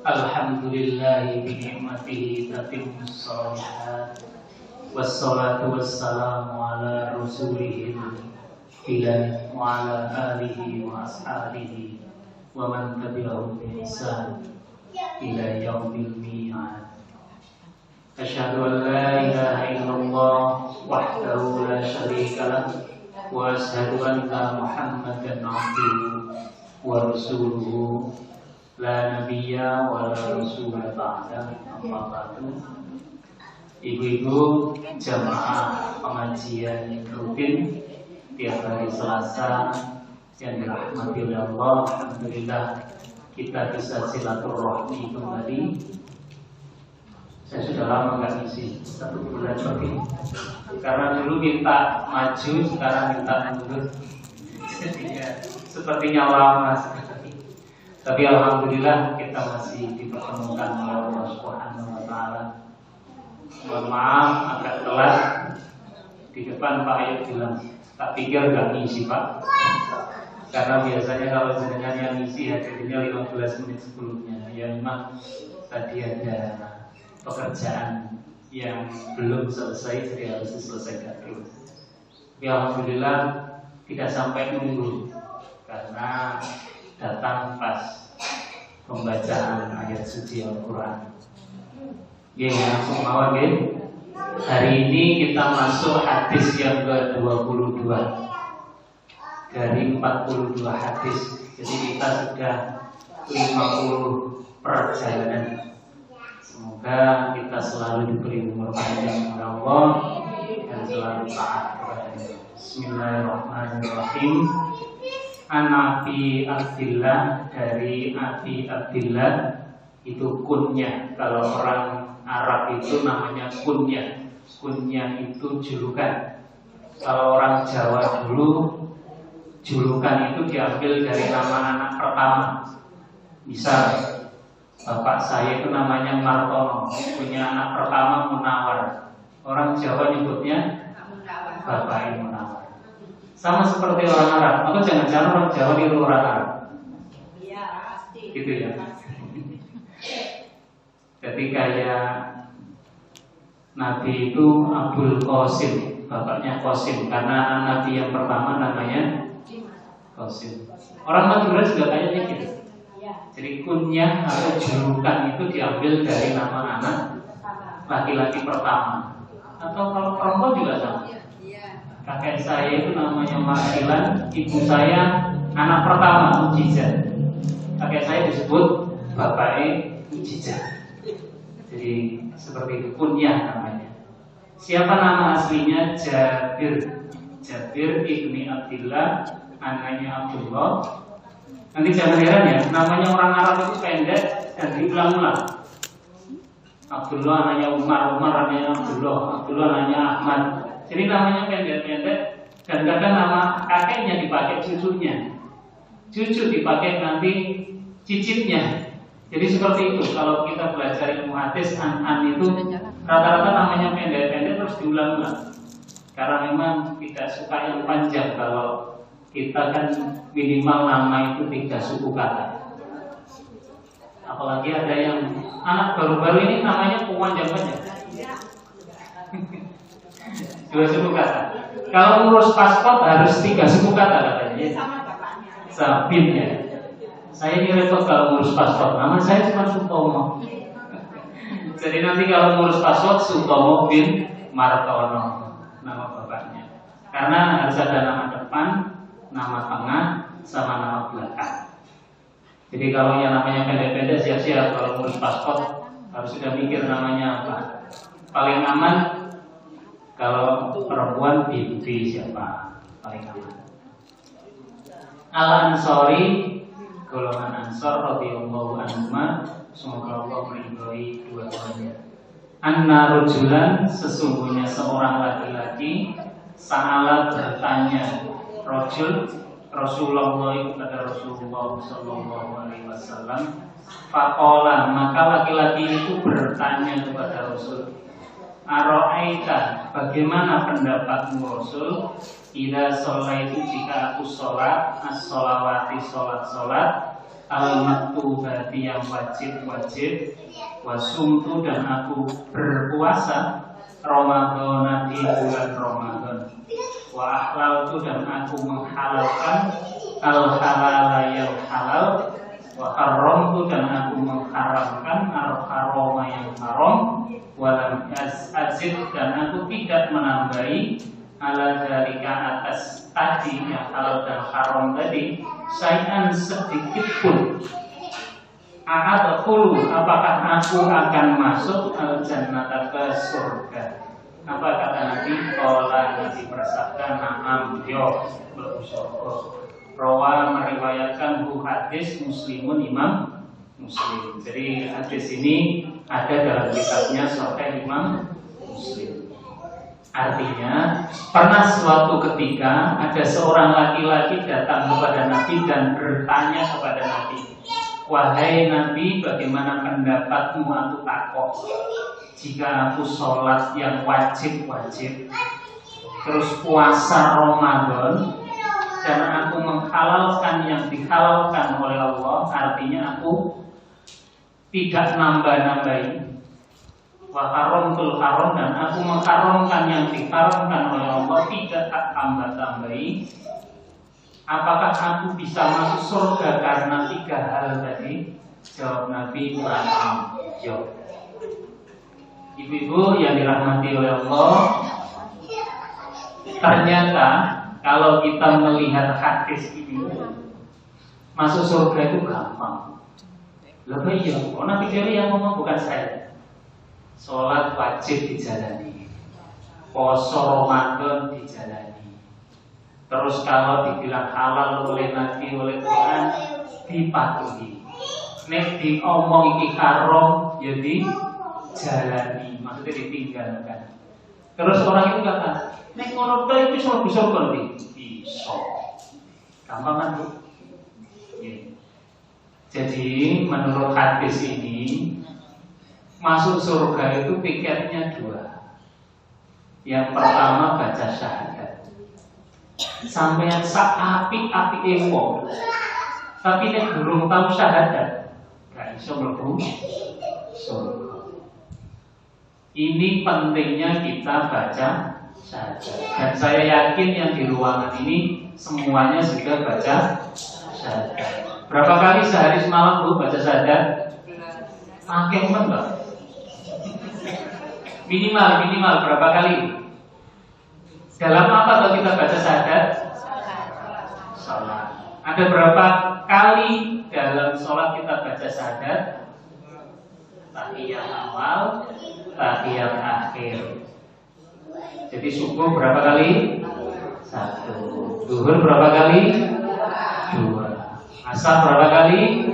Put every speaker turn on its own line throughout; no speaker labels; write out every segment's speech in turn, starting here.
Alhamdulillahi bi'ni'matihi tatimmus shalihat. Wassalatu wassalamu ala rasulihil ilah wa ala alihi wa ashabihi wa man tabi'ahum bi ihsan ila yaumil mi'ad. Asyhadu an la ilaha illallah wahdahu la syarika lah wa asyhadu anna Muhammadan abduhu wa rasuluhu la nabiyya wa la rasula ba'da. Amma ba'du. Ibu-ibu jamaah pengajian rutin tiap hari Selasa yang dirahmati oleh Allah, alhamdulillah kita bisa silaturahmi kembali. Saya sudah lama nggak ngisi, 1 bulan lebih. Karena dulu minta maju, sekarang minta mundur. Jadinya sepertinya lama sekali. Tapi alhamdulillah kita masih dipertemukan oleh Allah Subhanahu wa taala. Mohon maaf agak telat. Di depan Pak Ayub bilang, tak pikir nggak ngisi Pak. Karena biasanya kalau jenengan yang ngisi hadirnya 15 menit sebelumnya. Ya memang tadi ada pekerjaan yang belum selesai, jadi harus diselesaikan dulu. Tapi alhamdulillah tidak sampai nunggu karena datang pas pembacaan ayat suci Al-Quran. Ya, langsung mawon ya. Hari ini kita masuk hadis yang ke-22 dari 42 hadis. Jadi kita sudah 50 perjalanan. Semoga kita selalu diberi umur panjang oleh Allah dan selalu taat kepada-Nya. Bismillahirrahmanirrahim. An Abi Abdillah, dari Abi Abdillah itu kunyah. Kalau orang Arab itu namanya kunyah. Kunyah itu julukan. Kalau orang Jawa dulu julukan itu diambil dari nama anak pertama. Misal bapak saya itu namanya Martono, punya anak pertama Munawar. Orang Jawa nyebutnya Bapak Munawar. Sama seperti orang Arab. Atau jangan-jangan orang Jawa niru orang Arab? Iya, pasti. Gitu ya. Jadi kayak Nabi itu Abdul Qasim, bapaknya Qasim, karena Nabi yang pertama namanya Qasim. Orang Madura juga kayaknya gitu. Jadi kunyah atau julukan itu diambil dari nama anak laki-laki pertama. Atau kalau perempuan juga sama. Kakek saya itu namanya Marsilan, ibu saya anak pertama Mujizat. Kakek saya disebut bapaknya Mujizat. Jadi seperti itu kunyah namanya. Siapa nama aslinya? Jabir. Jabir ibni Abdillah, anaknya Abdullah. Nanti jangan heran ya, namanya orang Arab itu pendek dan diulang-ulang. Abdullah anaknya Umar, Umar anaknya Abdullah, Abdullah anaknya Ahmad. Jadi namanya pendek-pendek dan kadang nama kakeknya dipakai cucunya, cucu dipakai nanti cicitnya. Jadi seperti itu. Kalau kita belajar ilmu hadis, an itu rata-rata namanya pendek-pendek terus diulang-ulang. Karena memang tidak suka yang panjang. Kalau kita kan minimal nama itu 3 suku kata. Apalagi ada yang anak baru-baru ini namanya panjang-panjang. 2 suku kata. Kalau ngurus paspor harus 3 suku kata katanya. Sabin ya. Saya ini repot kalau ngurus paspor. Nama saya cuma Sutomo. Jadi nanti kalau ngurus paspor Sutomo bin Martono nama bapaknya. Karena harus ada nama depan, nama tengah, sama nama belakang. Jadi kalau yang namanya pendek-pendek siap-siap kalau ngurus paspor harus sudah mikir namanya apa. Paling aman kalau perempuan bibi siapa paling aman. Al-Ansori, golongan Ansor radhiyallahu anhuma, semoga Allah meridhoi dua-duanya. Anna rajulan, sesungguhnya seorang laki-laki, sa'ala bertanya rajul Rasulullah kepada Rasulullah sallallahu alaihi wasallam. Faqala, maka laki-laki itu bertanya kepada Rasul, Aro'aita, bagaimana pendapatmu Rasul? Idza shallaitu, jika aku sholat, as-sholawati, sholat-sholat, al-maktubati yang wajib-wajib, wasumtu dan aku berpuasa Ramadan di bulan Ramadan, wa ahlaltu dan aku menghalalkan al-halal yang halal, wa haramtu dan aku mengharamkan al-harama yang haram, wa lam azid dan aku tidak menambahi ala dzalika atas tadi yang halal dan haram tadi syai'an sedikit pun. A'adkhulu apakah aku akan masuk al-jannata ke surga? Apa kata Nabi? Qala Nabi bersabda na'am, yo bersyukur. Rawa meriwayatkan bu hadis Muslimun Imam Muslim. Jadi hadis ini ada dalam kitabnya Sahih Imam Muslim. Artinya pernah suatu ketika ada seorang laki-laki datang kepada Nabi dan bertanya kepada Nabi, wahai Nabi, bagaimana pendapatmu? Aku takut jika aku sholat yang wajib-wajib, terus puasa Ramadan, dan aku menghalalkan yang dihalalkan oleh Allah, artinya aku tidak nambah-nambahi, wa haramtul haram, dan aku mengharamkan yang diharamkan oleh Allah, tidak tak tambah-tambahi. Apakah aku bisa masuk surga karena 3 hal tadi? Jawab Nabi, na'am. Jawab. Ibu-ibu yang dirahmati oleh Allah, ternyata kalau kita melihat hadis ini, masuk surga itu gampang. Lebih iya, Nabi yang ngomong bukan saya. Sholat wajib dijalani, poso Ramadan dijalani. Terus kalau dibilang halal oleh Nabi, oleh Quran, dipatuhi. Nek diomong iki haram, ya dijalani, maksudnya ditinggalkan. Terus orang itu kata, nek ngono ta iki iso bisa kok iso. Gampang kan, Bu? Jadi menurut hadis ini, masuk surga itu tiketnya 2. Yang pertama baca syahadat. Sampeyan sak apik-apike wong, tapi nek durung tau syahadat, gak iso mlebu surga. Ini pentingnya kita baca syahadat. Dan saya yakin yang di ruangan ini semuanya sudah baca syahadat. Berapa kali sehari semalam Bu baca syahadat? Makin Mbak. Minimal berapa kali? Dalam apa kalau kita baca syahadat? Salat. Ada berapa kali dalam sholat kita baca syahadat? Tahiyat awal, tahiyat akhir. Jadi subuh berapa kali? 1. Zuhur berapa kali? 2. Asar berapa kali? 5.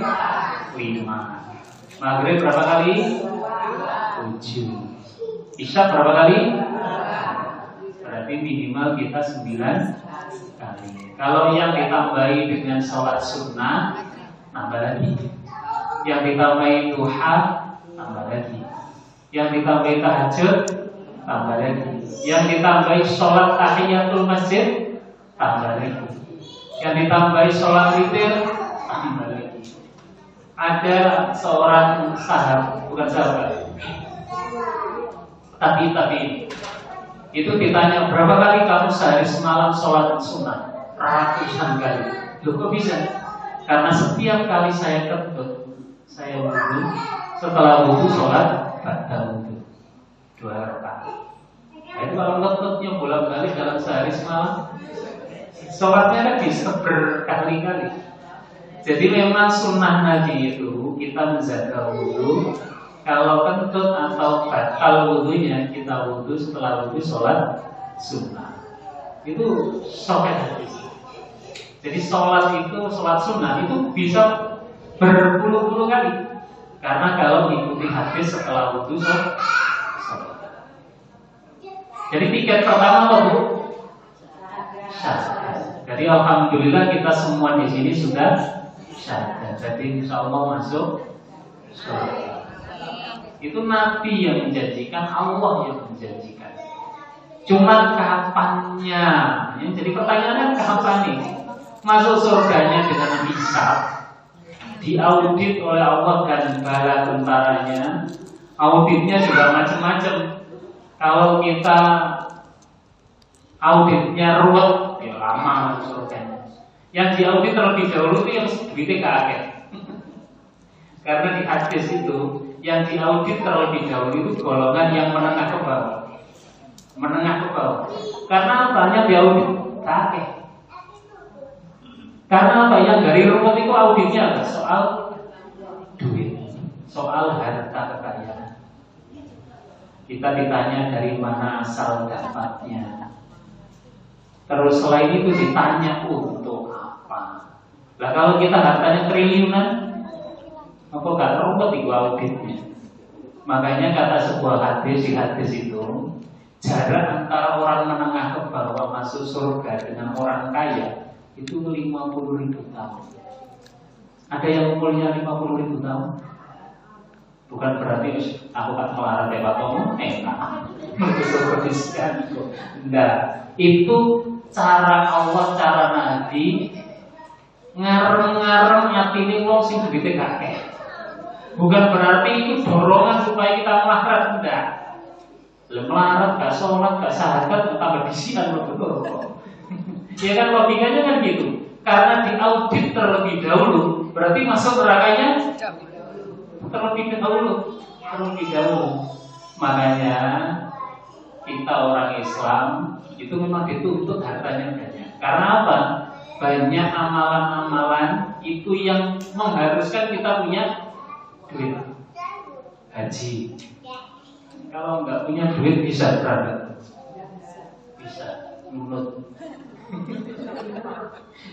Maghrib berapa kali? 7. Isya berapa kali? Berarti minimal kita 9 kali. Kalau yang ditambahi dengan sholat sunnah, tambah lagi. Yang ditambahi duha, tambah lagi. Yang ditambahi tahajud, tambah lagi. Yang ditambahi sholat tahiyatul masjid, tambah lagi. Yang ditambahi sholat witir, tambah lagi. Ada seorang sahabat, bukan sahabat, tapi itu ditanya, berapa kali kamu sehari semalam sholat sunnah? Ratusan kali. Loh kok bisa? Karena setiap kali saya kentut, saya wudu, setelah wudu sholat ba'da wudu 2 rakaat. Nah, itu kalau kentutnya bolak-balik dalam sehari semalam, sholatnya kan bisa berkali-kali. Jadi memang sunnah Nabi itu kita menjaga wudu. Kalau kentut atau batal wudunya, kita wudu, setelah wudu sholat sunnah. Itu sahih hadis. Jadi sholat sunnah itu bisa berpuluh-puluh kali. Karena kalau mengikuti hadis setelah wudu sholat. Jadi tiket pertama apa Bu? Syahadat. Jadi alhamdulillah kita semua di sini sudah syahadat. Jadi insya Allah masuk surga. Itu Nabi yang menjanjikan, Allah yang menjanjikan. Cuma kapannya? Jadi pertanyaannya kapan nih? Masuk surganya dengan hisab diaudit oleh Allah dan bala tentaranya. Auditnya juga macam-macam. Kalau kita auditnya ruwet, ya lama surganya. Yang diaudit terlebih dahulu itu yang duitnya kakek. Karena di hadis itu yang diaudit terlebih dahulu itu golongan yang menengah ke bawah. Menengah ke bawah. Karena apa? Yang diaudit kakek. Karena apa? Yang dari ruwet itu auditnya apa? Soal duit, soal harta kekayaan. Kita ditanya dari mana asal dapatnya. Terus selain itu ditanya untuk apa. Nah kalau kita hartanya triliunan, apa gak rumput di auditnya. Makanya kata sebuah hadis di hadis itu, jarak antara orang menengah ke bawah masuk surga dengan orang kaya itu 50.000 tahun. Ada yang umurnya 50.000 tahun? Bukan berarti aku gak melarang lewat ngomong enak mengkhususkan. Enggak. Itu cara Allah, cara Nabi ngareng-ngareng nyatini wong sing duwite kakek. Bukan berarti itu dorongan supaya kita melarat, enggak. Melarat, gak sholat, gak sahadat, tambah disian betul. Ya kan logikanya kan gitu. Karena diaudit terlebih dahulu, berarti masuk nerakanya terlebih dahulu. Makanya kita orang Islam itu memang dituntut hartanya banyak. Karena apa? Banyak amalan-amalan itu yang mengharuskan kita punya duit. Haji. Kalau nggak punya duit bisa berangkat. Bisa nurut.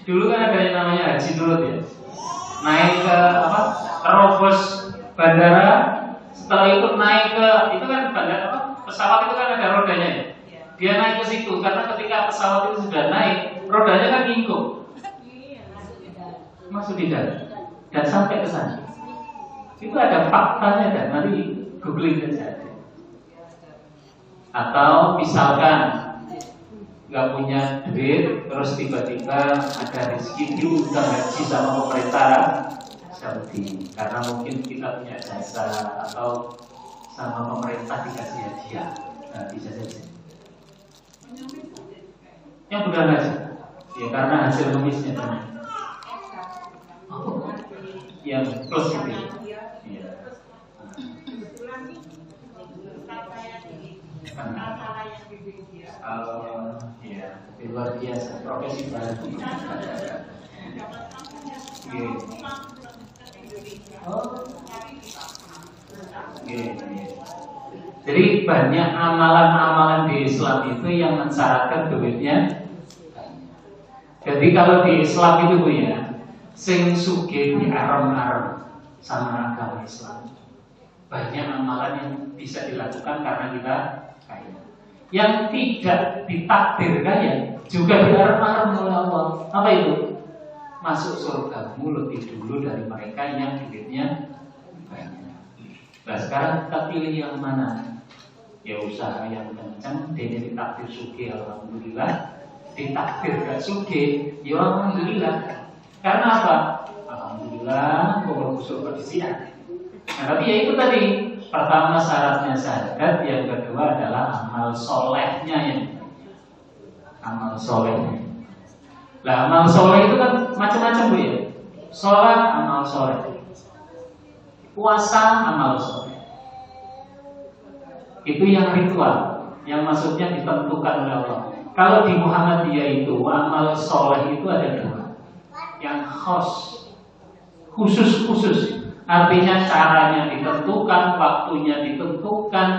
Dulu kan ada yang namanya haji nurut ya. Naik ke apa? Terobos bandara. Setelah itu naik ke itu kan bandara apa? Pesawat itu kan ada rodanya ya. Dia naik ke situ karena ketika pesawat itu sudah naik, rodanya kan ngikut. Masuk di dalam dan sampai ke sana. Itu ada faktanya dan nanti googling saja. Atau misalkan nggak punya duit, terus tiba-tiba ada rezeki diundang haji sama pemerintah Saudi, karena mungkin kita punya jasa atau sama pemerintah dikasih hadiah, nah, bisa saja. Yang mudah aja, ya karena hasil ngemisnya banyak. Yang plus itu, ya. Ya, luar biasa profesi baru. Jadi banyak amalan-amalan di Islam itu yang mensyaratkan duitnya. Jadi kalau di Islam itu ya, sing sugih di arem-arem sama agama Islam. Banyak amalan yang bisa dilakukan karena kita kaya. Yang tidak ditakdir kaya juga diarem-arem oleh Allah. Apa itu? Masuk surgamu lebih dulu dari mereka yang duitnya banyak. Nah sekarang kita pilih yang mana? Ya usaha yang kencang, dia ditakdir sugih, alhamdulillah. Ditakdir gak sugih, ya alhamdulillah. Karena apa? Alhamdulillah, kok surga di sini. Nah tapi ya itu tadi, pertama syaratnya syahadat, yang kedua adalah amal solehnya yang amal solehnya. Nah amal soleh itu kan macam-macam bu ya. Sholat amal soleh, puasa amal soleh. Itu yang ritual, yang maksudnya ditentukan oleh Allah. Kalau di Muhammadiyah itu amal soleh itu ada dua, yang khusus, artinya caranya ditentukan, waktunya ditentukan,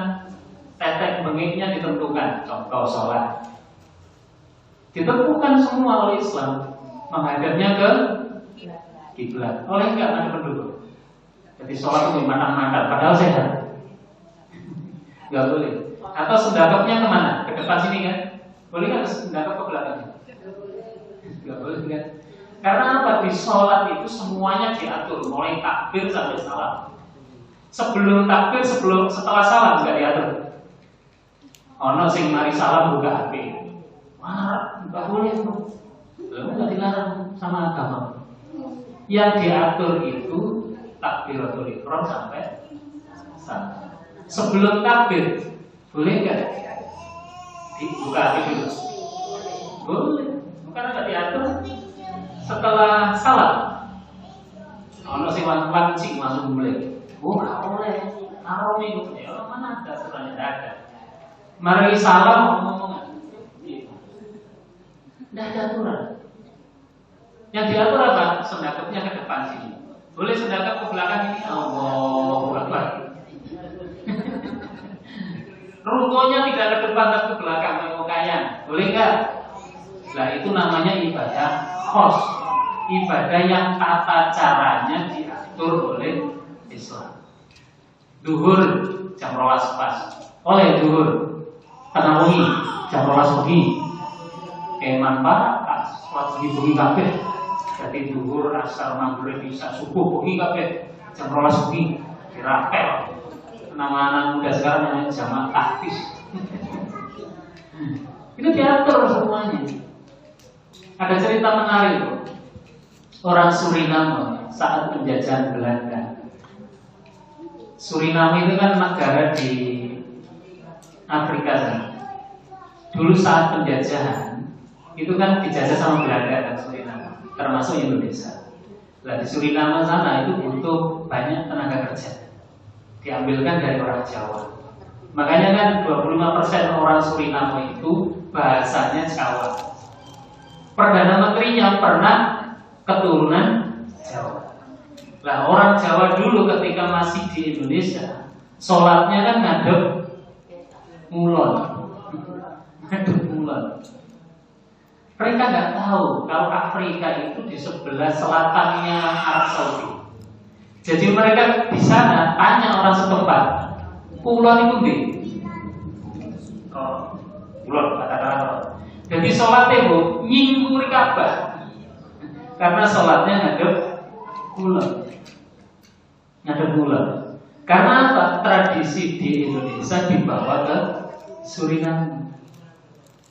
tetek bengiknya ditentukan. Contoh sholat ditentukan semua oleh Islam, menghadapnya ke kiblat. Oleh enggak ada penduduk. Jadi sholat itu matang-matang, padahal sehat. Enggak boleh. Atau sedekahnya kemana? Ke depan sini kan? Boleh kan sedekah ke belakang? Enggak boleh kan? Karena apa? Di sholat itu semuanya diatur, mulai takbir sampai salam. Sebelum takbir, setelah salam enggak diatur. Ono sing mari salam buka HP. Wah, enggak boleh tuh. Lalu enggak dilarang sama agama. Yang diatur itu takbiratul ihram sampai sana. Sebelum takbir boleh nggak dibuka hati dulu? Boleh, bukan ada diatur. Setelah salat, ono sing wancing langsung boleh. Oh, nggak boleh. Haram itu. Ya mana ada aturannya, ada. Mari salam ngomong. Tidak ada aturan. Yang diatur apa? Sedekahnya ke depan sini. Boleh sedekah ke belakang ini. Allahu Akbar. Rukonya tidak ke depan tapi ke belakang, mau kaya. Boleh nggak? Nah itu namanya ibadah khos. Ibadah yang tata caranya diatur oleh Islam. Duhur jam 12 pas. Oleh duhur. Tengah wengi jam 12 wengi. Keman Pak, sholat bengi kabeh. Jadi duhur, asar, maghrib, isya, subuh bengi kabeh. Jam 12 bengi dirapel. Nama anak muda sekarang namanya jamaah taktis. Itu diatur semuanya. Ada cerita menarik. Orang Suriname saat penjajahan Belanda. Suriname itu kan negara di Afrika sana. Dulu saat penjajahan itu kan dijajah sama Belanda dan Suriname, termasuk Indonesia. Nah di Suriname sana itu butuh banyak tenaga kerja, diambilkan dari orang Jawa. Makanya kan 25% orang Suriname itu bahasanya Jawa. Perdana Menterinya pernah keturunan Jawa. Nah orang Jawa dulu ketika masih di Indonesia, sholatnya kan ngadep ngulon. Ngadep ngulon. Mereka nggak tahu kalau Afrika itu di sebelah selatannya Arab Saudi. Jadi mereka di sana tanya orang setempat, kulon itu di, kulon kata-kata. Jadi sholatnya bu nyingkuri Ka'bah, karena sholatnya ngadep kulon, ngadep kulon. Karena apa? Tradisi di Indonesia dibawa ke Suriname.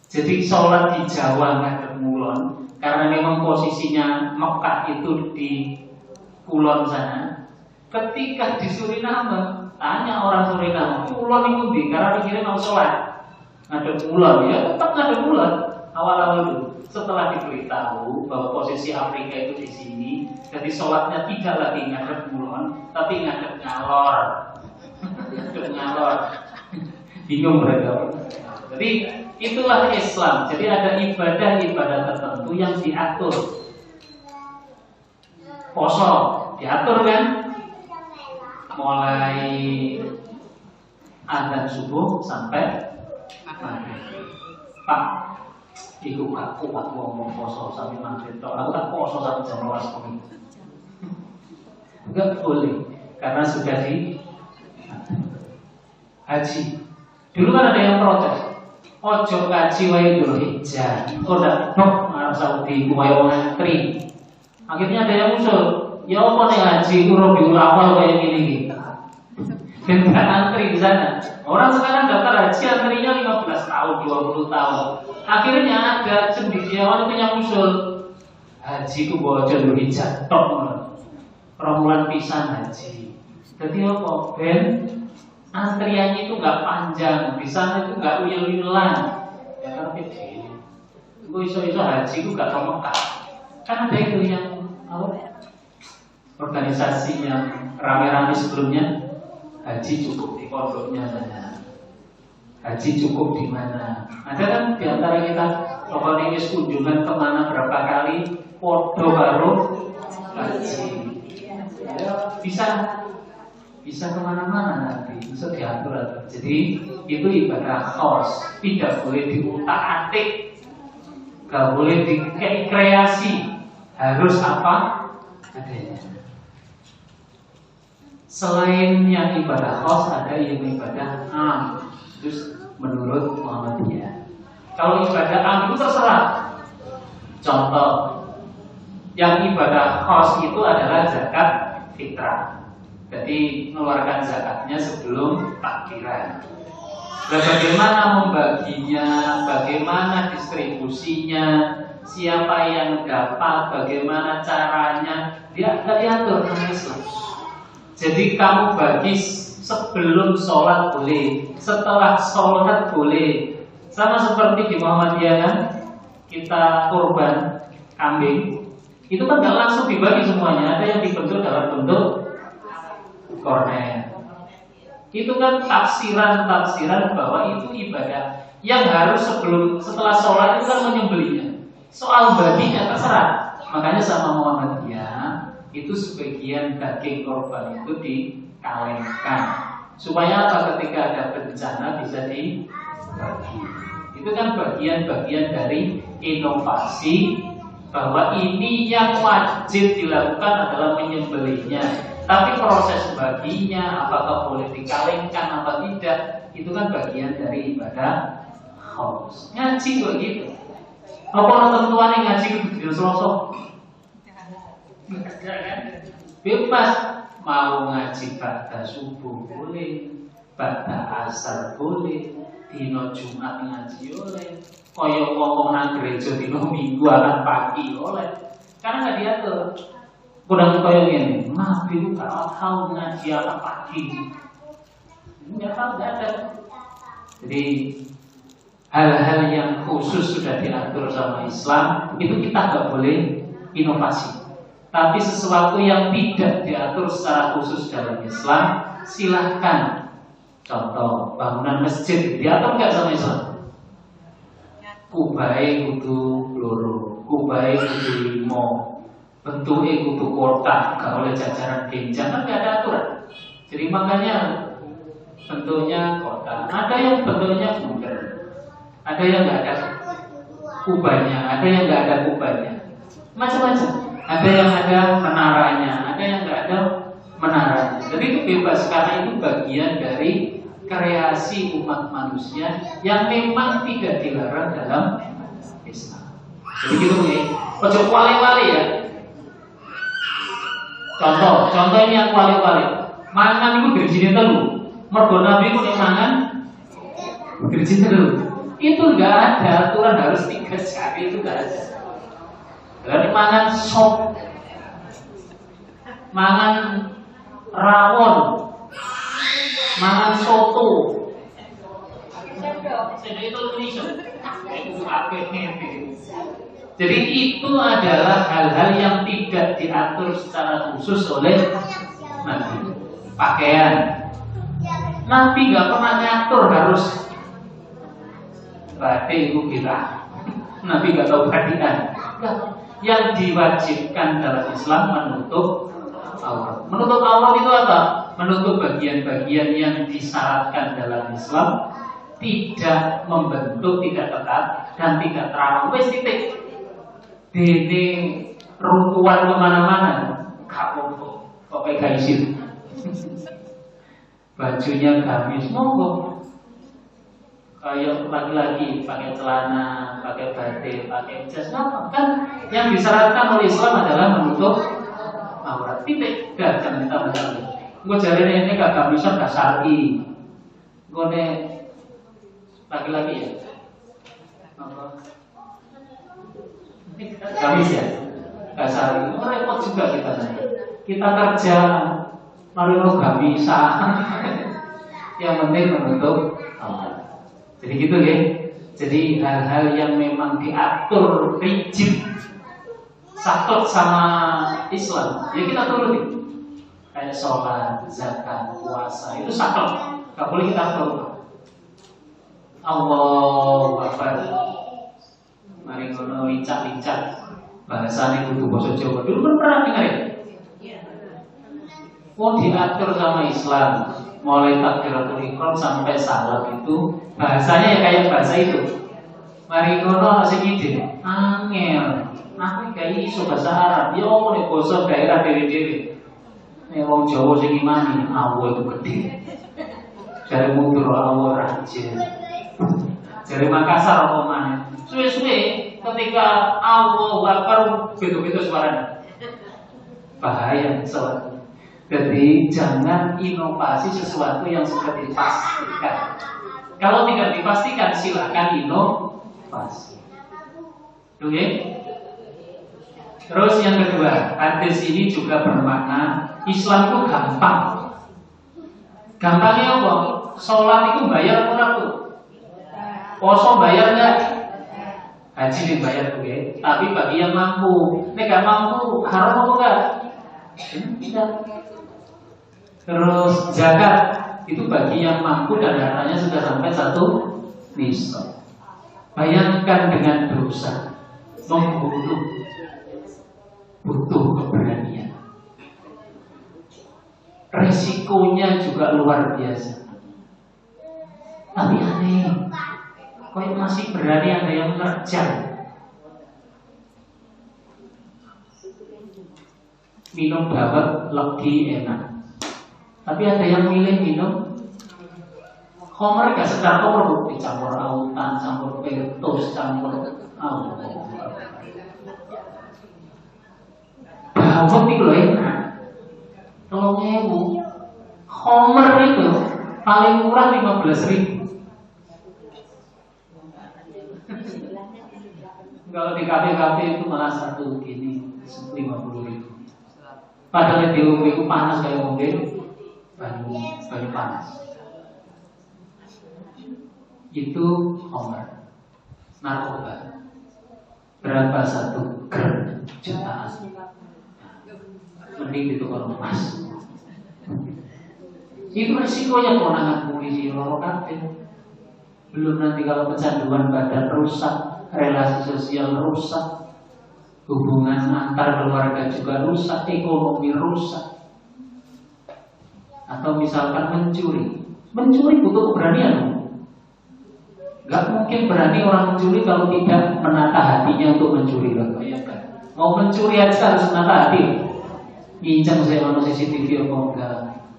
Jadi sholat di Jawa ngadep kulon, karena memang posisinya Mekah itu di kulon sana. Ketika di Suriname, tanya orang Suriname, kulon itu di, karena pikirin mau sholat ngadep kulon, ya tetap ngadep kulon awal-awal dulu. Setelah diberitahu bahwa posisi Afrika itu di sini, jadi sholatnya tidak lagi ngadep kulon, tapi ngadep ngalor. Ngadep ngalor. Bingung mereka. Jadi itulah Islam. Jadi ada ibadah-ibadah tertentu yang diatur. Poso diatur kan? Mulai azan subuh sampai maghrib. Pak, iku gak kuat ngomong poso sampai maghrib. Aku tak poso sampai jam 12 pagi. Enggak boleh, karena sudah di haji. Dulu kan ada yang protes. Ojo kaji wae Dzulhijjah. Kok ndak nok Arab Saudi wae ngantri. Akhirnya ada yang usul, ya apa nih haji itu Rabiul Awal kayak gini gitu. Dan nggak antri di sana. Orang sekarang daftar haji antrinya 15 tahun, 20 tahun. Akhirnya ada cendekiawan itu yang usul haji ku bawa Dzulhijjah tok. Romulan pisan haji. Jadi apa? Ben antriannya itu nggak panjang, di sana itu nggak uyel-uyelan. Ya kan begini. Gue iso-iso haji itu nggak ke Mekah. Kan ada itu yang organisasi yang rame-rame sebelumnya, haji cukup di pondoknya saja. Haji cukup di mana? Ada kan di antara kita pokoknya ini kunjungan kemana berapa kali, podo baru haji. Ya, bisa kemana-mana nanti, bisa diatur. Jadi itu ibadah khos, tidak boleh diutak-atik, gak boleh dikreasi, harus apa adanya. Selain yang ibadah khos, ada yang ibadah am. Terus menurut Muhammadiyah, kalau ibadah am itu terserah. Contoh, yang ibadah khos itu adalah zakat fitrah. Jadi mengeluarkan zakatnya sebelum takbiran. Nah, bagaimana membaginya, bagaimana distribusinya, siapa yang dapat, bagaimana caranya, dia Nggak diatur sama Islam. Jadi kamu bagi sebelum sholat boleh, setelah sholat boleh. Sama seperti di Muhammadiyah kan, kita kurban kambing, itu kan nggak langsung dibagi semuanya. Ada yang dibentuk dalam bentuk kornet. Itu kan tafsiran bahwa itu ibadah yang harus setelah sholat itu kan menyembelihnya. Soal baginya terserah. Makanya sama Muhammadiyah itu sebagian daging korban itu dikalengkan supaya apa, ketika ada bencana bisa dibagi. Itu kan bagian-bagian dari inovasi bahwa ini yang wajib dilakukan adalah menyembelihnya. Tapi proses baginya, apakah boleh dikalengkan apa tidak, itu kan bagian dari ibadah khusus. Ngaji begitu. Apa orang tua nih ngaji itu selosok? Bebas. Mau ngaji pada subuh boleh, pada asar boleh, dino Jumat ngaji oleh, koyo ngomong nang gereja dino Minggu akan pagi oleh. Karena nggak diatur. Kurang koyo ini, Nabi itu kalau tahu ngaji apa pagi, nggak tahu, nggak ada. Jadi hal-hal yang khusus sudah diatur sama Islam, itu kita nggak boleh inovasi. Tapi sesuatu yang tidak diatur secara khusus dalam Islam, silahkan. Contoh, bangunan masjid diatur nggak sama Islam? Kubai kudu loro, kubai kudu limo, bentuknya kudu kotak, nggak oleh jajaran genjang, kan nggak ada aturan. Jadi makanya bentuknya kotak. Ada yang bentuknya bundar, ada yang nggak ada kubahnya, ada yang nggak ada kubahnya, macam-macam. Ada yang ada menaranya, ada yang nggak ada menaranya. Jadi itu bebas, karena itu bagian dari kreasi umat manusia yang memang tidak dilarang dalam Islam. Jadi gitu ya. Ojo wali-wali ya. Contoh ini yang wali-wali. Mangan itu gerjine telu. Mergo Nabi ku nek mangan gerjine telu. Itu nggak ada aturan harus 3 jari, itu nggak ada. Lalu mangan sop, mangan rawon, mangan soto. Jadi itu adalah hal-hal yang tidak diatur secara khusus oleh Nabi. Pakaian, Nabi nggak pernah ngatur harus batik itu kita. Nabi nggak tahu badian. Yang diwajibkan dalam Islam menutup aurat. Menutup aurat itu apa? Menutup bagian-bagian yang disyaratkan dalam Islam, tidak membentuk, tidak ketat, dan tidak terawang. Wes titik. Dene runtuhan kemana-mana, kamu kok pakai isin. Bajunya gamis, monggo. Kayak laki-laki pakai celana, pakai batik, pakai jas, apa kan? Yang disyaratkan oleh Islam adalah menutup aurat. Titik. Jangan kita mencari. Gue jadinya ini gak gamisan, gak syar'i. Gue nih laki-laki ya. Apa? Gamis ya, gak syar'i. Repot juga kita nanti. Kita kerja, mari lo gamisan. Yang penting menutup aurat. Jadi gitu ya. Jadi hal-hal yang memang diatur rigid, sakot sama Islam, ya kita turuti. Kayak sholat, zakat, puasa, itu sakot, gak boleh kita atur. Allahu Akbar. Mari ngono lincah-lincah. Bahasane kudu basa Jawa. Dulu kan pernah dengar ya? Oh, diatur sama Islam. Mulai takbiratul ihram sampai salat itu bahasanya ya kayak bahasa itu. Mari ngono sing ide. Angel. Aku gak iso bahasa Arab. Ya opo nek basa daerah dhewe-dhewe. Nek wong Jawa sing imani awu itu gede. Jare mundur awu rajin. Jare Makassar apa maneh. Suwe-suwe ketika Allahu Akbar beda-beda suaranya. Bahaya soal. Jadi jangan inovasi sesuatu yang sudah dipastikan. Kalau tidak dipastikan silakan inovasi. Oke? Terus yang kedua, hadis ini juga bermakna Islam itu gampang. Gampangnya apa? Sholat itu bayar apa tuh? Poso bayar nggak? Haji dibayar oke. Tapi bagi yang mampu, ini gak mampu, haram apa enggak? Tidak. Terus zakat itu bagi yang mampu dan hartanya sudah sampai 1 nisab. Bayangkan dengan dosa membunuh, butuh keberanian. Resikonya juga luar biasa. Tapi aneh, kok masih berani ada yang menerjang. Minum dawet lebih enak. Tapi ada yang milih minum Homer gak sedar kok dicampur autan, campur pertus, campur dawet itu loh enak. 3.000. Homer itu paling murah 15.000. Kalau di kafe-kafe itu malah satu gini 50.000. Padahal di umum itu panas kayak mobil banyu panas. Itu Homer. Narkoba. Berapa 1 gram? Jutaan. Mending di tukang emas. Itu resikonya kewenangan polisi loro kabeh. Belum nanti kalau kecanduan badan rusak, relasi sosial rusak, hubungan antar keluarga juga rusak, ekonomi rusak. Atau misalkan mencuri butuh keberanian. Gak mungkin berani orang mencuri kalau tidak menata hatinya untuk mencuri. Bayangkan, mau mencuri aja harus menata hati. Ngincang saya mau CCTV apa enggak,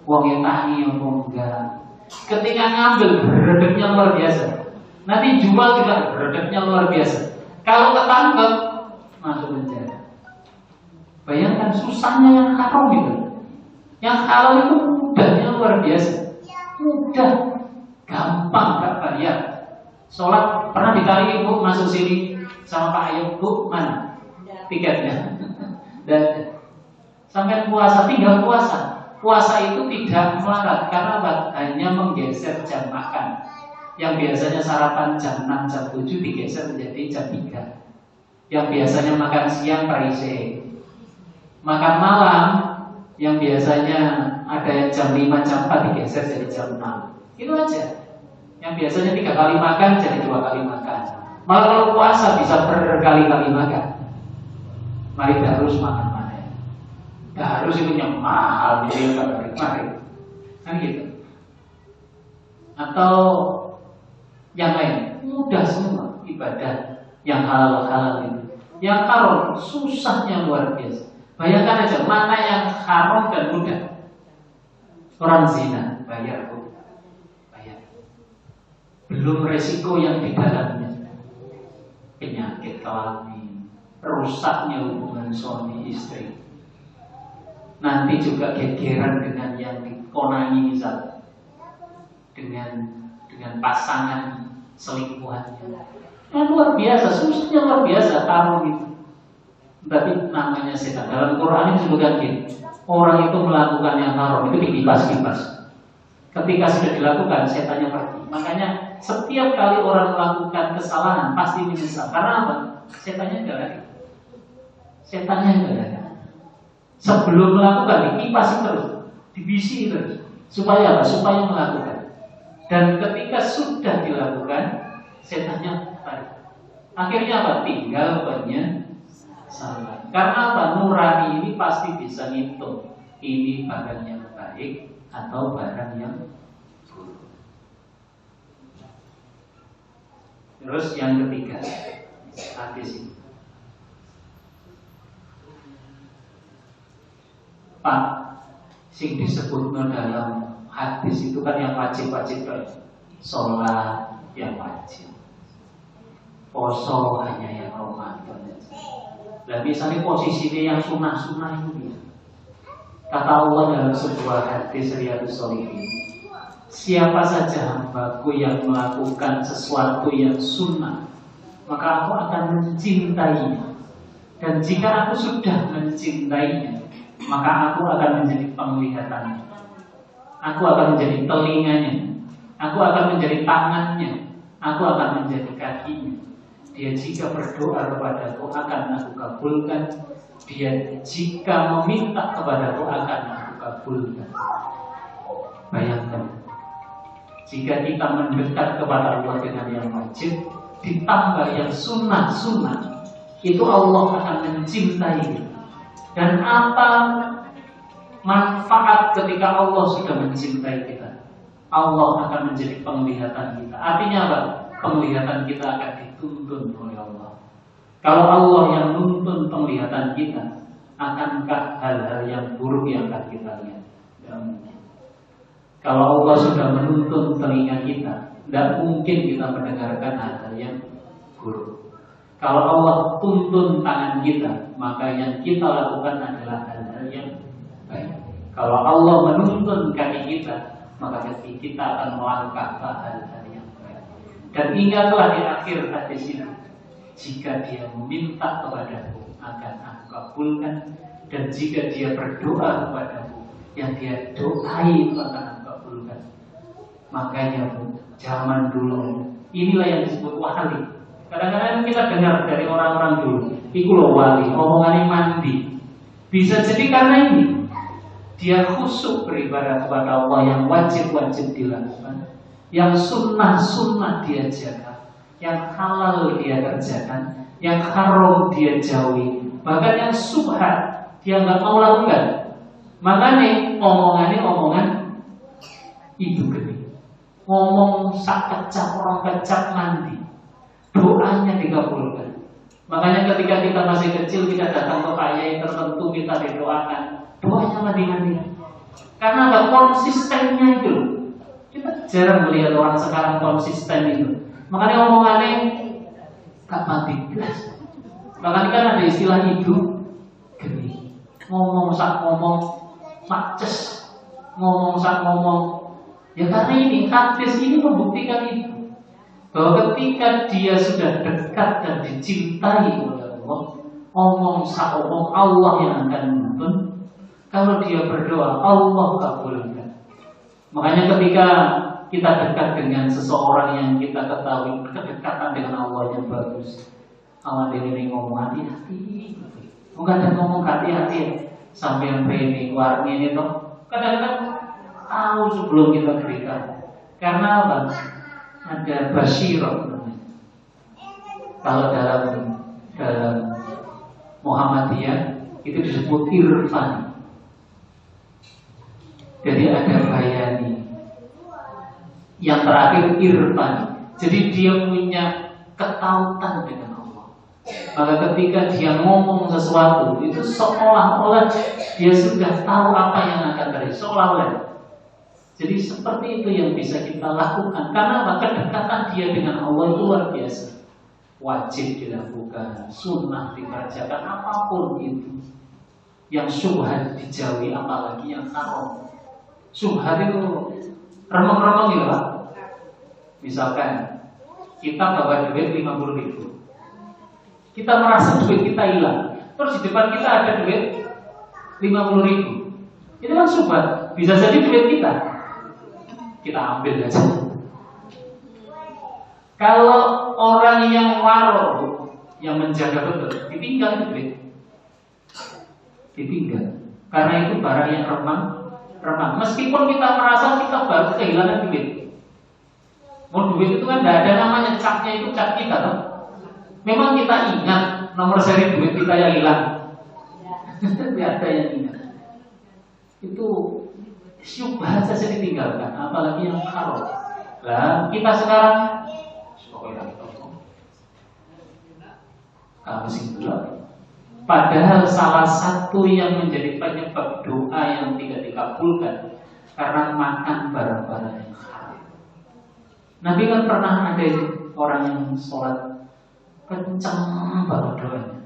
uangnya tangi apa enggak. Ketika ngambil beredeknya luar biasa. Nanti jual juga beredeknya luar biasa. Kalau ketangkep masuk penjara. Bayangkan susahnya yang haram itu. Yang halal itu mudahnya luar biasa. Mudah, gampang, gak bayar. Sholat pernah dikali ibu masuk sini sama Pak Ayub, Bu, mana tiketnya? Dan sampai puasa, tinggal puasa. Puasa itu tidak melarat karena apa? Hanya menggeser jam makan. Yang biasanya sarapan jam 6, jam 7 digeser menjadi jam 3. Yang biasanya makan siang parise. Makan malam yang biasanya ada jam 5, jam 4 digeser jadi jam 6. Itu aja. Yang biasanya 3 kali makan jadi 2 kali makan. Malah kalau puasa bisa berkali-kali makan. Mari harus makan. Harus itu yang mahal jadi mari kan gitu. Atau yang lain mudah semua ibadah yang halal itu. Yang haram susahnya luar biasa. Bayangkan aja mana yang haram dan mudah. Orang zina bayar bu, bayar. Belum resiko yang di dalamnya, penyakit kelamin, rusaknya hubungan suami istri. Nanti juga gegeran dengan yang dikonangi misal dengan pasangan selingkuhannya. Luar biasa, susahnya luar biasa taruh itu. Tapi namanya setan. Dalam Quran disebutkan gini, orang itu melakukan yang haram itu dikipas-kipas. Ketika sudah dilakukan, setannya pergi. Makanya setiap kali orang melakukan kesalahan pasti menyesal. Karena apa? Setannya enggak ada. Setannya enggak ada. Sebelum melakukan dikipasi terus, dibisi terus, supaya apa? Supaya melakukan. Dan ketika sudah dilakukan, setannya tarik. Akhirnya apa? Tinggal penyesalan. Karena apa? Nurani ini pasti bisa ngitung ini barang yang baik atau barang yang buruk. Terus yang ketiga, hadis ini. Pak, sing disebut dalam hadis itu kan yang wajib-wajib kan? Sholat yang wajib, poso hanya yang Ramadan. Dan misalnya posisinya yang sunnah-sunnah itu dia. Kata Allah dalam sebuah hadis Riyadhus Shalihin, siapa saja hambaku yang melakukan sesuatu yang sunnah, maka aku akan mencintainya. Dan jika aku sudah mencintainya, maka aku akan menjadi penglihatannya, aku akan menjadi telinganya, aku akan menjadi tangannya, aku akan menjadi kakinya. Dia jika berdoa kepadaku akan aku kabulkan. Dia jika meminta kepadaku akan aku kabulkan. Bayangkan, jika kita mendekat kepada Allah dengan yang wajib, ditambah yang sunnah-sunnah, itu Allah akan mencintai kita. Dan apa manfaat ketika Allah sudah mencintai kita? Allah akan menjadi penglihatan kita. Artinya apa? Penglihatan kita akan dituntun oleh Allah. Kalau Allah yang nuntun penglihatan kita, akankah hal-hal yang buruk yang akan kita lihat? Tidak mungkin. Kalau Allah sudah menuntun telinga kita, tidak mungkin kita mendengarkan hal-hal yang buruk. Kalau Allah tuntun tangan kita, maka yang kita lakukan adalah hal-hal yang baik. Kalau Allah menuntun kaki kita, maka kaki kita akan melangkah ke hal-hal yang baik. Dan ingatlah di akhir hadis ini, jika dia meminta kepadaku akan aku kabulkan, dan jika dia berdoa kepadaku yang dia doai akan aku kabulkan. Makanya zaman dulu inilah yang disebut wali. Kadang-kadang kita dengar dari orang-orang dulu, iku loh wali, omongannya mandi. Bisa jadi karena ini dia khusyuk beribadah kepada Allah yang wajib-wajib dilakukan, yang sunnah-sunnah dia jaga, yang halal dia kerjakan, yang haram dia jauhi, bahkan yang subhat dia nggak mau lakukan. Makanya omongannya omongan ibu gede, ngomong sak kecap orang kecap mandi, doanya dikabulkan. Makanya ketika kita masih kecil, kita datang ke pak yai tertentu, kita didoakan, doanya mandi-mandi. Karena ada konsistennya itu. Kita jarang melihat orang sekarang konsisten itu. Makanya omongannya gak mati gelas. Bahkan kan ada istilah hidup geni, ngomong sak ngomong maces, ngomong sak ngomong. Ya karena ini hadis ini membuktikan itu, bahwa ketika dia sudah dekat dan dicintai oleh Allah, ngomong sak ngomong Allah yang akan menuntun. Kalau dia berdoa, Allah kabulkan. Makanya ketika kita dekat dengan seseorang yang kita ketahui kedekatan dengan Allah yang bagus, awal ini ngomong hati-hati, ada ngomong hati-hati, sampai yang ini warni ini toh kadang-kadang tahu sebelum kita beritahu. Karena apa? Ada basyirah. Kalau dalam Muhammadiyah itu disebut irfan. Jadi ada bayani, yang terakhir irfan. Jadi dia punya ketautan dengan Allah. Maka ketika dia ngomong sesuatu, itu seolah-olah dia sudah tahu apa yang akan terjadi, seolah-olah. Jadi seperti itu yang bisa kita lakukan. Karena maka kedekatan dia dengan Allah itu luar biasa. Wajib dilakukan, sunnah dikerjakan, apapun itu. Yang syubhat dijauhi, apalagi yang haram. Syubhat itu remeng-remeng ya Pak. Misalkan kita bawa duit 50.000, kita merasa duit kita hilang, terus di depan kita ada duit 50.000, itu kan syubhat. Bisa jadi duit kita ambil aja. Kalau orang yang waro, yang menjaga betul, ditinggal duit, ditinggal. Karena itu barang yang remang. Meskipun kita merasa kita baru kehilangan duit. Mau duit itu kan tidak ada namanya, capnya itu cap kita toh. Memang kita ingat nomor seri duit kita yang hilang. Tidak ada yang ingat. Itu syubhat saja ditinggalkan, apalagi yang haram. Lah kita sekarang kamu sih dulu. Padahal salah satu yang menjadi penyebab doa yang tidak dikabulkan karena makan barang-barang yang haram. Nabi kan pernah ada orang yang sholat kencang banget doanya.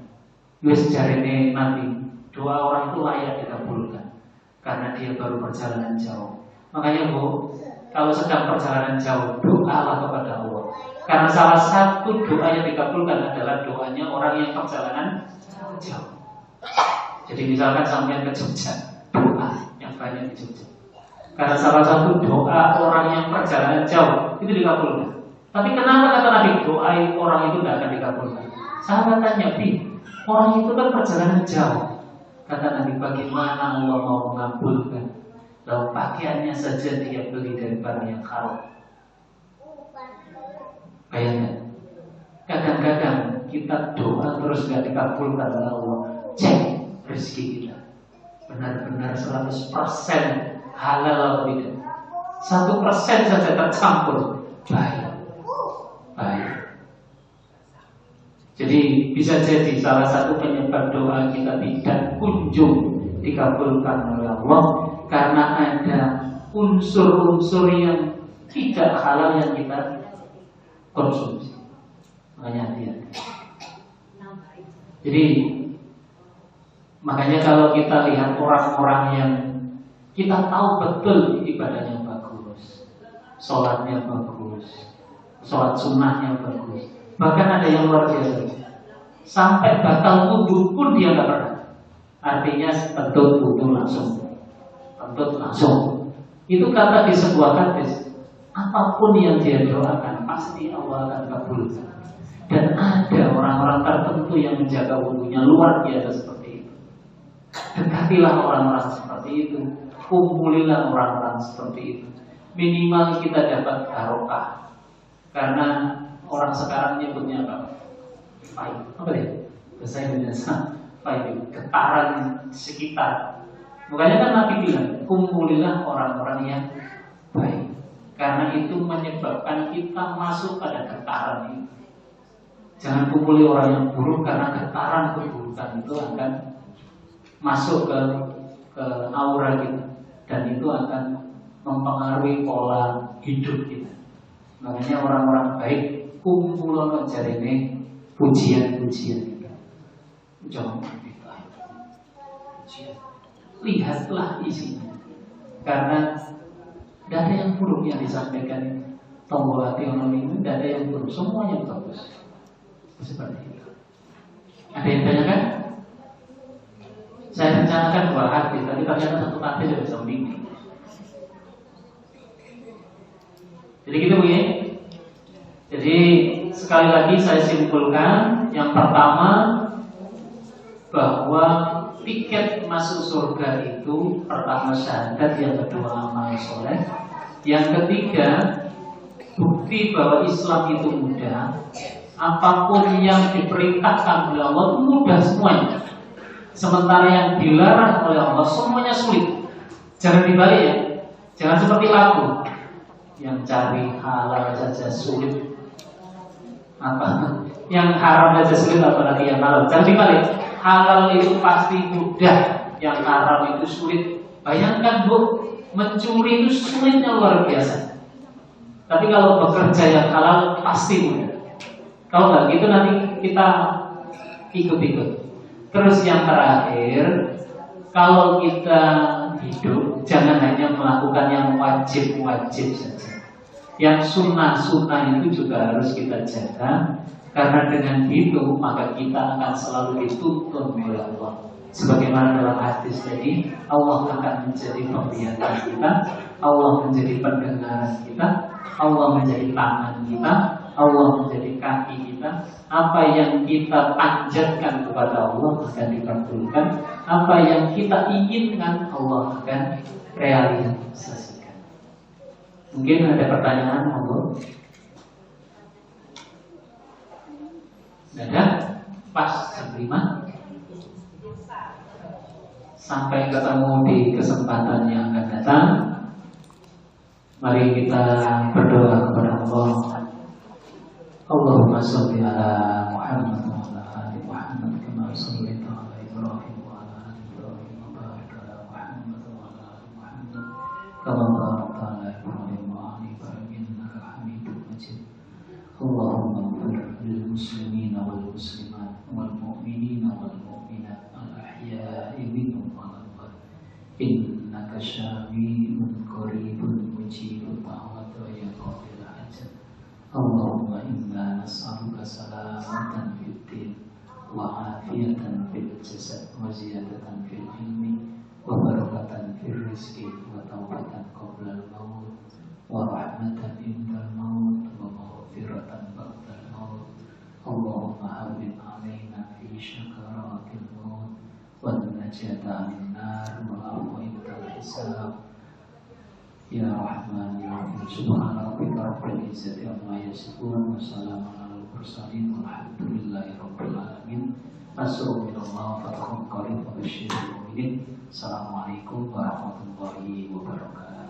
Wes jarene Nabi, doa orang itu layak dikabulkan karena dia baru perjalanan jauh. Makanya Bu, kalau sedang perjalanan jauh, doalah kepada Allah. Karena salah satu doa yang dikabulkan adalah doanya orang yang perjalanan jauh. Jadi misalkan sampai ke Jogja, doa yang banyak di Jogja. Karena salah satu doa orang yang perjalanan jauh itu dikabulkan. Tapi kenapa kata Nabi doa orang itu tidak akan dikabulkan? Sahabat tanya, orang itu kan perjalanan jauh. Kata Nabi, bagaimana Allah mau mengabulkan? Lalu pakaiannya saja dia beli dari barang yang haram. Bayangkan, kadang-kadang kita doa terus gak dikabulkan oleh Allah. Cek rezeki kita, benar-benar 100% halal atau tidak. 1% saja tercampur, baik. Jadi bisa jadi salah satu penyebab doa kita tidak kunjung dikabulkan oleh Allah karena ada unsur-unsur yang tidak halal yang kita konsumsi. Makanya hati-hati. Jadi makanya kalau kita lihat orang-orang yang kita tahu betul ibadahnya bagus, sholatnya bagus, sholat sunnahnya bagus, bahkan ada yang luar biasa, sampai batal wudhu pun dia nggak pernah. Artinya kentut wudhu langsung. Itu kata di sebuah hadis, apapun yang dia doakan pasti Allah akan kabulkan. Dan ada orang-orang tertentu yang menjaga wudhunya luar biasa seperti itu. Dekatilah orang-orang seperti itu, kumpulilah orang-orang seperti itu. Minimal kita dapat barokah. Karena orang sekarang nyebutnya apa? Apa ya? Bahasa Indonesia, getaran sekitar. Makanya kan Nabi bilang, kumpulilah orang-orang yang baik. Karena itu menyebabkan kita masuk pada getaran itu. Jangan kumpuli orang yang buruk, karena getaran keburukan itu akan masuk ke aura kita. Dan itu akan mempengaruhi pola hidup kita. Makanya orang-orang baik kumpulan jarene pujian-pujian kita. Jangan kita lihatlah isinya. Karena tidak ada yang buruk yang disampaikan ini. Tombol hati orang ini tidak ada yang buruk, semuanya bagus. Seperti itu. Ada yang tanyakan? Saya rencanakan 2 hadis, tapi ternyata 1 hadis sudah bisa membimbing. Jadi gitu begini. Jadi sekali lagi saya simpulkan, yang pertama bahwa tiket masuk surga itu pertama syahadat, yang kedua amal soleh, yang ketiga bukti bahwa Islam itu mudah. Apapun yang diperintahkan oleh Allah mudah semuanya. Sementara yang dilarang oleh Allah semuanya sulit. Jangan dibalik ya. Jangan seperti lagu yang cari halal saja sulit. Apa? Yang haram saja sulit, apalagi yang halal. Jangan dibalik. Halal itu pasti mudah, yang haram itu sulit. Bayangkan Bu, mencuri itu sulitnya luar biasa. Tapi kalau bekerja yang halal pasti mudah. Kalau nggak gitu nanti kita ikut-ikut. Terus yang terakhir, kalau kita hidup jangan hanya melakukan yang wajib-wajib saja. Yang sunnah-sunnah itu juga harus kita jaga. Karena dengan itu maka kita akan selalu dituntun oleh Allah. Sebagaimana dalam hadis tadi, Allah akan menjadi penglihatan kita, Allah menjadi pendengaran kita, Allah menjadi tangan kita, Allah menjadi kaki kita. Apa yang kita panjatkan kepada Allah akan dikabulkan. Apa yang kita inginkan Allah akan realisasikan. Mungkin ada pertanyaan, monggo. Ada? Pas jam 5. Sampai ketemu di kesempatan yang akan datang. Mari kita berdoa kepada Allah. Allahumma sholli ala Muhammad wa ala ali Muhammad kama shallaita ala Ibrahim wa ala ali Ibrahim wa barik ala Muhammad wa ala ali Muhammad kama barakta ala Ibrahim wa ali Ibrahim innaka Hamidum Majid. Allahumma ighfir lil muslimina wal muslimat wal mu'minina wal mu'minat al ahya'i minhum wal amwat innaka إنك سميع قريب مجيب الدعوة ويا قاضي الحاجة اللهم إنا نسألك سلامة في الدين وعافية في الجسد وزيادة في العلم وبركة في الرزق وتوبة قبل الموت ورحمة عند الموت ومغفرة بعد الموت اللهم هون علينا في شكرات الموت والنجاة عن النار والعفو عند الحساب يا رحمن يا رحيم سبحان ربك رب العزة عما يصفون وسلام على المرسلين والحمد لله رب العالمين نصر من الله فتح قريب وبشر المؤمنين السلام عليكم warahmatullahi wabarakatuh.